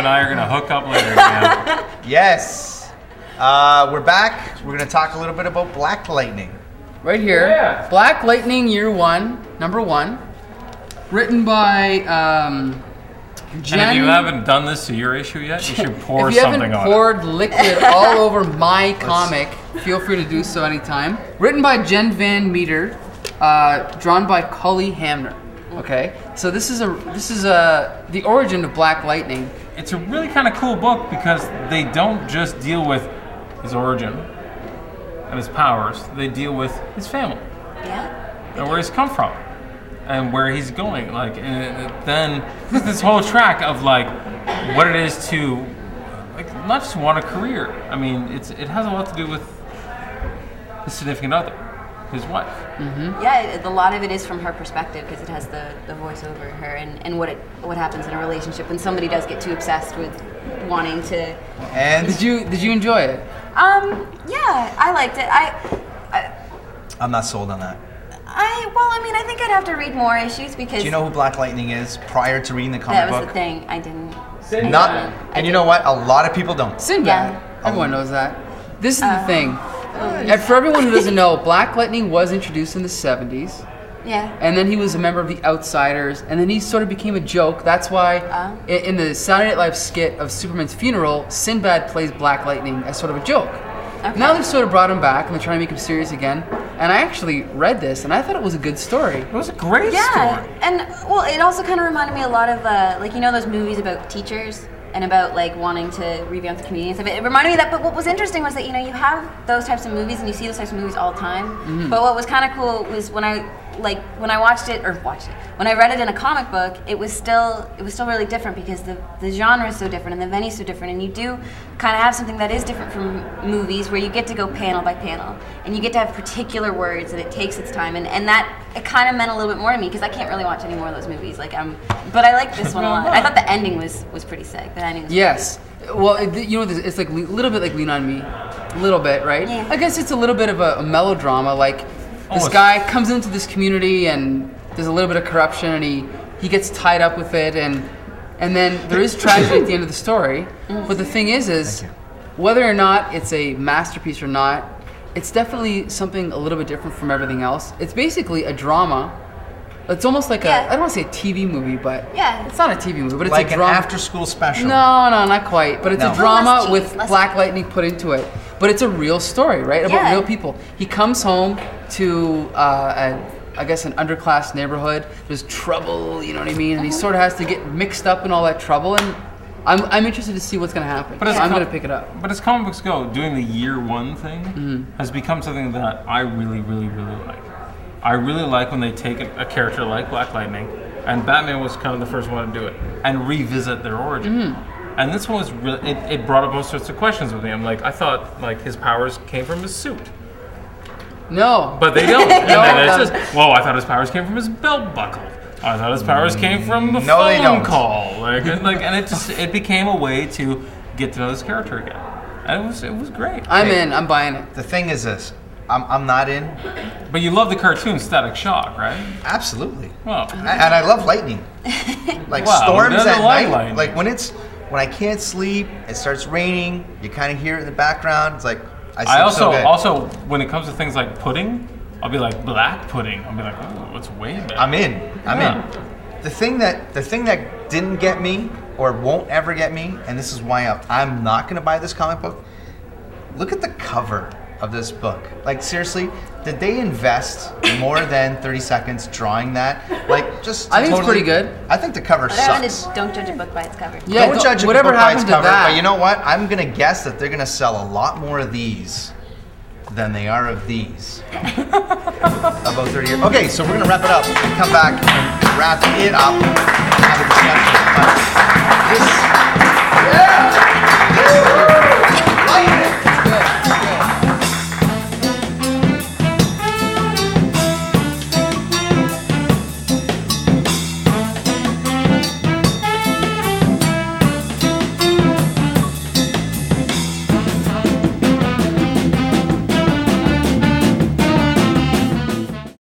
and I are going to hook up later again. Yes. We're back. We're going to talk a little bit about Black Lightning. Right here. Yeah. Black Lightning Year 1, number 1. Written by Jen. And if you haven't done this to your issue yet, you should pour if you something haven't on poured liquid all over my comic, feel free to do so anytime. Written by Jen Van Meter, drawn by Cully Hamner. Okay, so this is the origin of Black Lightning. It's a really kind of cool book because they don't just deal with his origin and his powers. They deal with his family. Yeah. And where he's come from. And where he's going, like, and then this whole track of like what it is to, like, not just want a career. I mean, it has a lot to do with his significant other, his wife. Mm-hmm. Yeah, a lot of it is from her perspective because it has the voice over her and what happens in a relationship when somebody does get too obsessed with wanting to. And did you enjoy it? Yeah, I liked it. I'm not sold on that. I think I'd have to read more issues because. Do you know who Black Lightning is prior to reading the comic book? That was the thing. I didn't. Not, and you know what? A lot of people don't. Sinbad. Yeah. Everyone knows that. This is the thing. And for everyone who doesn't know, Black Lightning was introduced in the 70s. Yeah. And then he was a member of the Outsiders, and then he sort of became a joke. That's why in the Saturday Night Live skit of Superman's funeral, Sinbad plays Black Lightning as sort of a joke. Okay. Now they've sort of brought him back, and they're trying to make him serious again. And I actually read this, and I thought it was a good story. It was a great story. Yeah, and it also kind of reminded me a lot of those movies about teachers and about like wanting to revamp the community and stuff. It reminded me of that. But what was interesting was that you have those types of movies, and you see those types of movies all the time. Mm-hmm. But what was kind of cool was when I when I read it in a comic book, it was still really different because the genre is so different and the venue's so different, and you do kind of have something that is different from movies where you get to go panel by panel and you get to have particular words and it takes its time, and that it kind of meant a little bit more to me because I can't really watch any more of those movies. But I like this one a lot. I thought the ending was pretty sick. The ending was yes. Well, it's like a little bit like Lean on Me, a little bit, right? Yeah. I guess it's a little bit of a melodrama, like. This guy comes into this community and there's a little bit of corruption and he gets tied up with it and then there is tragedy at the end of the story. But the thing is whether or not it's a masterpiece or not, it's definitely something a little bit different from everything else. It's basically a drama. It's almost like I don't want to say a TV movie, but it's not a TV movie, but it's like a drama. Like an after-school special. No, not quite. But it's a drama with Black Lightning put into it. But it's a real story, right? About real people. He comes home to, an underclass neighborhood. There's trouble, you know what I mean? And he sort of has to get mixed up in all that trouble. And I'm interested to see what's going to happen. But I'm going to pick it up. But as comic books go, doing the year one thing has become something that I really, really, really like. I really like when they take a character like Black Lightning, and Batman was kind of the first one to do it, and revisit their origin. And this one was really, it brought up all sorts of questions with me. I'm like, I thought like his powers came from his suit. No. But they don't. And then it's just, I thought his powers came from his belt buckle. I thought his powers came from the phone call. And it became a way to get to know this character again. And it was great. I'm in. I'm buying it. The thing is this. I'm not in. But you love the cartoon Static Shock, right? Absolutely. Well. And I love lightning. Like storms at night. Lightning. Like when I can't sleep, it starts raining, you kind of hear it in the background. It's like, I also, when it comes to things like pudding, I'll be like, black pudding. I'll be like, oh, it's way better. I'm in. The thing that didn't get me, or won't ever get me, and this is why I'm not going to buy this comic book, look at the cover of this book. Like, seriously, did they invest more than 30 seconds drawing that? Like, just I think it's pretty good. I think the cover sucks. Don't judge a book by its cover. Yeah, don't judge a book by its cover. But you know what? I'm gonna guess that they're gonna sell a lot more of these than they are of these. About 30 years. Okay, so we're gonna wrap it up and come back and wrap it up and have a discussion.